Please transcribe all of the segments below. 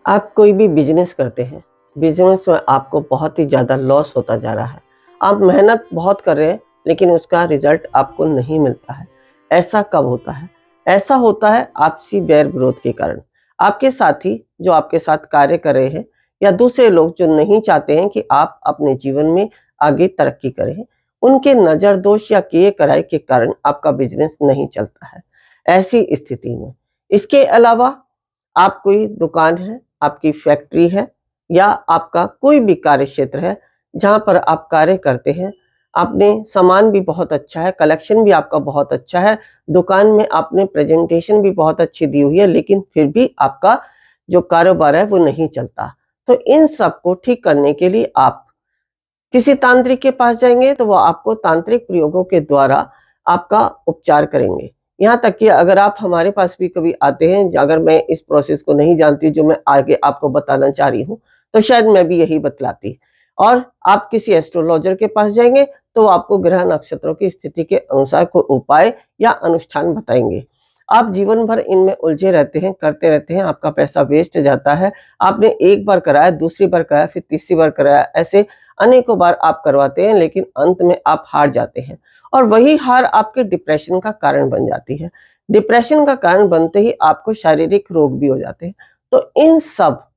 आप कोई भी बिजनेस करते हैं, बिजनेस में आपको बहुत ही ज़्यादा लॉस होता जा रहा है। आप मेहनत बहुत कर रहे हैं, लेकिन उसका रिजल्ट आपको नहीं मिलता है। ऐसा कब होता है? ऐसा होता है आपसी बैर विरोध के कारण। आपके साथी जो आपके साथ कार्य कर रहे हैं या दूसरे लोग जो नहीं चाहते हैं कि आप अपने जीवन में आगे तरक्की करें, उनके नज़र दोष या किए कराए के कारण आपका बिजनेस नहीं चलता है। ऐसी स्थिति में इसके अलावा आप कोई दुकान है, आपकी फैक्ट्री है या आपका कोई भी कार्य क्षेत्र है, जहाँ पर आप कार्य करते हैं, आपने सामान भी बहुत अच्छा है, कलेक्शन भी आपका बहुत अच्छा है, दुकान में आपने प्रेज़ेंटेशन भी बहुत अच्छी दी हुई है, लेकिन फिर भी आपका जो कारोबार है वो नहीं चलता। तो इन सब को ठीक करने के लिए आप किसी तांत्रिक के पास जाएँगे तो वो आपको तांत्रिक प्रयोगों के द्वारा आपका उपचार करेंगे। यहाँ तक कि अगर आप हमारे पास भी कभी आते हैं, अगर मैं इस प्रोसेस को नहीं जानती जो मैं आगे आपको बताना चाह रही हूँ, तो शायद मैं भी यही बतलाती। और आप किसी एस्ट्रोलॉजर के पास जाएँगे तो वो आपको ग्रह नक्षत्रों की स्थिति के अनुसार कोई उपाय या अनुष्ठान बताएँगे। आप जीवन भर इनमें उलझे रहते हैं, करते रहते हैं, आपका पैसा वेस्ट जाता है। आपने एक बार कराया, दूसरी बार कराया, फिर तीसरी बार कराया, ऐसे अनेकों बार आप करवाते हैं, लेकिन अंत में आप हार जाते हैं और वही हार आपके डिप्रेशन का कारण बन जाती है। डिप्रेशन का कारण बनते ही आपको शारीरिक रोग भी हो जाते हैं। तो इन सब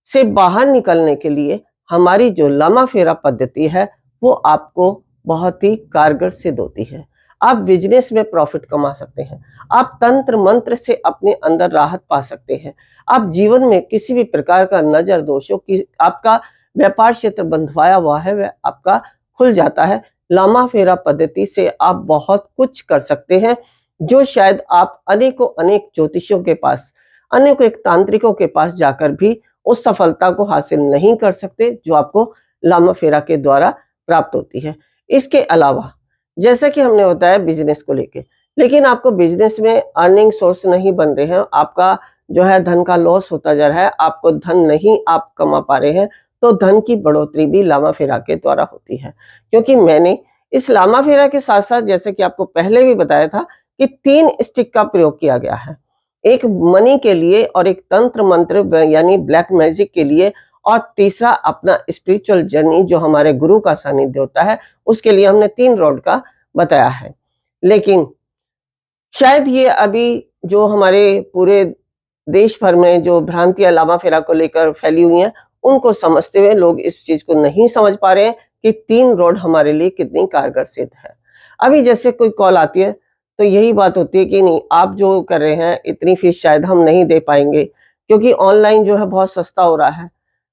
से बाहर निकलने के लिए हमारी जो लामा-फेरा पद्धति है, वो आपको बहुत ही कारगर सिद्ध होती है। आप बिज़नेस में प्रॉफ़िट कमा सकते हैं। आप तंत्र-मंत्र से अपने अंदर राहत पा सकते हैं। आप जीवन में किसी भी प्रकार का नज़र दोषों की आपका व्यापार क्षेत्र बंधवाया हुआ है, वह आपका खुल जाता है। लामा-फेरा पद्धति से आप बहुत कुछ कर सकते हैं, जो शायद आप अनेकों अनेक ज्योतिषियों के पास, अनेकों एक तांत्रिकों के पास जाकर भी उस सफलता को हासिल नहीं कर सकते जो आपको लामा-फेरा के द्वारा प्राप्त होती है। इसके अलावा जैसा कि हमने बताया बिज़नेस को लेके, लेकिन आपको बिज़नेस में अर्निंग सोर्स नहीं बन रहे हैं, आपका जो है धन का लॉस होता जा रहा है, आपको धन नहीं आप कमा पा रहे हैं, तो धन की बढ़ोतरी भी लामा-फेरा के द्वारा होती है। क्योंकि मैंने इस लामा-फेरा के साथ-साथ जैसे कि आपको पहले भी बताया था कि 3 स्टिक का प्रयोग किया गया है। एक मनी के लिए और एक तंत्र मंत्र यानी ब्लैक मैजिक के लिए और तीसरा अपना स्पिरिचुअल जर्नी जो हमारे गुरु का सानिध्य होता है, उसके लिए हमने 3 रॉड का बताया है। लेकिन शायद ये अभी जो हमारे पूरे देश भर में जो भ्रांतियाँ लामा-फेरा को लेकर फैली हुई हैं, उनको समझते हुए लोग इस चीज़ को नहीं समझ पा रहे हैं कि 3 रॉड हमारे लिए कितनी कारगर सिद्ध है। अभी जैसे कोई कॉल आती है, तो यही बात होती है कि नहीं आप जो कर रहे हैं, इतनी फीस शायद हम नहीं दे पाएँगे, क्योंकि ऑनलाइन जो है बहुत सस्ता हो रहा है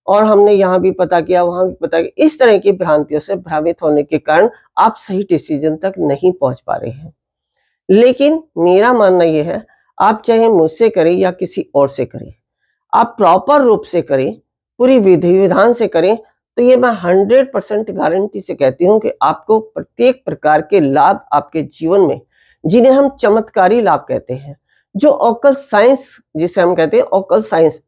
और हमने यहाँ भी पता किया, वहाँ भी पता किया। इस तरह की भ्रांतियों से भ्रमित होने के कारण आप सही डिसीज़न तक नहीं पहुँच पा रहे हैं। लेकिन मेरा मानना ये है, आप चाहे मुझसे करें या किसी और से करें, आप प्रॉपर रूप से करें, पूरी विधि-विधान से करें, तो ये मैं 100% गारंटी से कहती हूँ कि आपको प्रत्येक प्रकार के लाभ आपके जीवन में, जिन्हें हम चमत्कारी लाभ कहते हैं, जो ऑकल्ट साइंस जिसे हम कहते हैं ऑकल्ट साइंस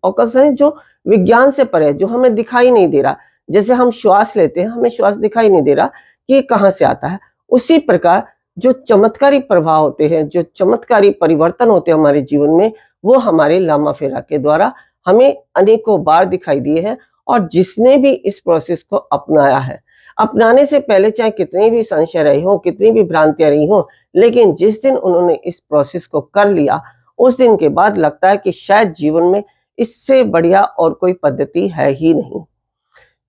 जो विज्ञान से परे है, जो हमें दिखाई नहीं दे रहा। जैसे हम श्वास लेते हैं, हमें श्वास दिखाई नहीं दे रहा कि ये कहाँ से आता है। उसी प्रकार जो चमत्कारी प्रभाव होते हैं, जो चमत्कारी परिवर्तन होते हैं हमारे जीवन में, वो हमारे लामा-फेरा के द्वारा हमें अनेकों बार दिखाई दिए हैं और जिसने भी इस प्रोसेस को अपनाया है, अपनाने से पहले चाहे कितने भी संशय रहे हों, कितनी भी भ्रांतियाँ रही हों, लेकिन जिस दिन उन्होंने इस प्रोसेस को कर लिया, उस दिन के बाद लगता है कि शायद जीवन में इससे बढ़िया और कोई पद्धति है ही नहीं।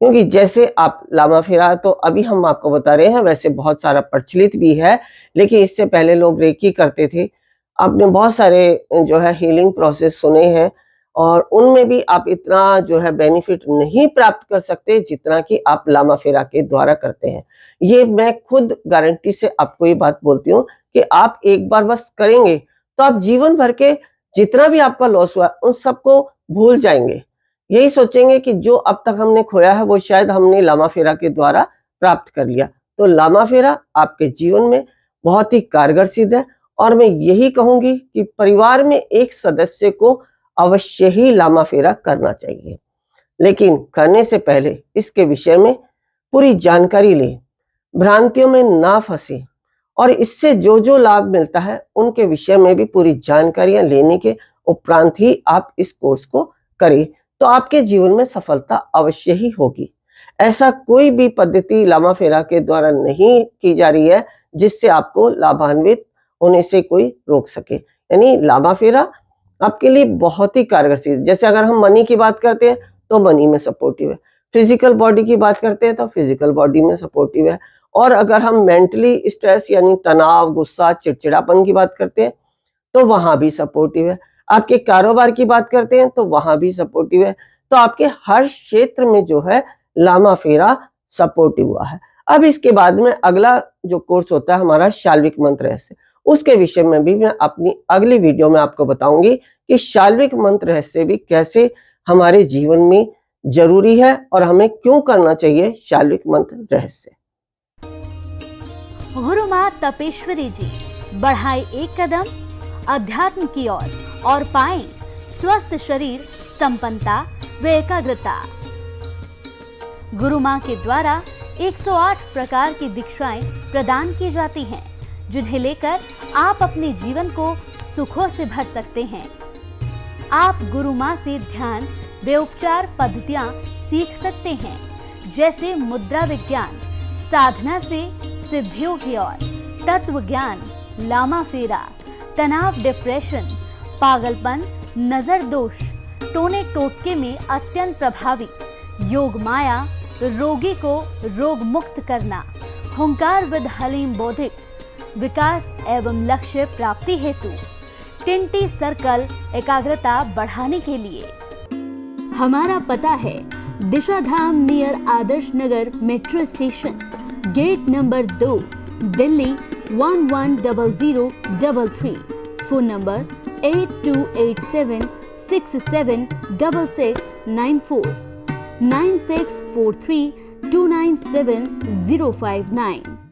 क्योंकि जैसे आप लामा-फेरा तो अभी हम आपको बता रहे हैं, वैसे बहुत सारा प्रचलित भी है, लेकिन इससे पहले लोग रेकी करते थे। आपने बहुत सारे जो है हीलिंग प्रोसेस सुने हैं और उनमें भी आप इतना जो है बेनिफिट नहीं प्राप्त कर सकते जितना कि आप लामा-फेरा के द्वारा करते हैं। ये मैं खुद गारंटी से आपको ये बात बोलती हूँ कि आप एक बार बस करेंगे, तो आप जीवन भर के जितना भी आपका लॉस हुआ, उन सबको भूल जाएँगे। यही सोचेंगे कि जो अब तक हमने खोया है वो शायद हमने लामा-फेरा के द्वारा प्राप्त कर लिया। तो लामा-फेरा आपके जीवन में बहुत ही कारगर सिद्ध है और मैं यही कहूँगी कि परिवार में एक सदस्य को अवश्य ही लामा-फेरा करना चाहिए। लेकिन करने से पहले इसके विषय में पूरी जानकारी लें, भ्रांतियों में ना फँसें और इससे जो-जो लाभ मिलता है उनके विषय में भी पूरी जानकारियाँ लेने के उपरांत ही आप इस कोर्स को करें, तो आपके जीवन में सफलता अवश्य ही होगी। ऐसा कोई भी पद्धति लामा फेरा के द्वारा नहीं की जा रही है जिससे आपको लाभान्वित होने से कोई रोक सके। यानी लामा फेरा आपके लिए बहुत ही कारगर चीज। जैसे अगर हम मनी की बात करते हैं तो मनी में सपोर्टिव है, फिजिकल बॉडी की बात करते हैं तो फिजिकल बॉडी में सपोर्टिव है, और अगर हम मेंटली स्ट्रेस यानी तनाव, गुस्सा, चिड़चिड़ापन की बात करते हैं तो वहां भी सपोर्टिव है। आपके कारोबार की बात करते हैं तो वहां भी सपोर्टिव है। तो आपके हर क्षेत्र में जो है लामा फेरा सपोर्टिव हुआ है। अब इसके बाद में अगला जो कोर्स होता है हमारा शाल्विक मंत्र रहस्य, उसके विषय में भी मैं अपनी अगली वीडियो में आपको बताऊंगी कि शाल्विक मंत्र रहस्य भी कैसे हमारे जीवन में जरूरी है और हमें क्यों करना चाहिए शाल्विक मंत्र रहस्य। गुरु माँ तपेश्वरी जी बढ़ाए एक कदम अध्यात्म की ओर और पाएं स्वस्थ शरीर, संपन्नता व एकाग्रता। गुरु माँ के द्वारा 108 प्रकार की दीक्षाएं प्रदान की जाती हैं, जिन्हें लेकर आप अपने जीवन को सुखों से भर सकते हैं। आप गुरु माँ से ध्यान व उपचार पद्धतियां सीख सकते हैं, जैसे मुद्रा विज्ञान, साधना से सिद्धियों की ओर, तत्व ज्ञान, लामा फेरा, तनाव, डिप्रेशन, पागलपन, नजर दोष, टोने टोटके में अत्यंत प्रभावी, योग माया, रोगी को रोग मुक्त करना, हुंकार विद हलीम बौद्धिक विकास एवं लक्ष्य प्राप्ति हेतु, टिंटी सर्कल एकाग्रता बढ़ाने के लिए। हमारा पता है Disha Dham near Adarsh Nagar metro station, gate number 2, Delhi 110033। Phone number 8287676694 9643297059।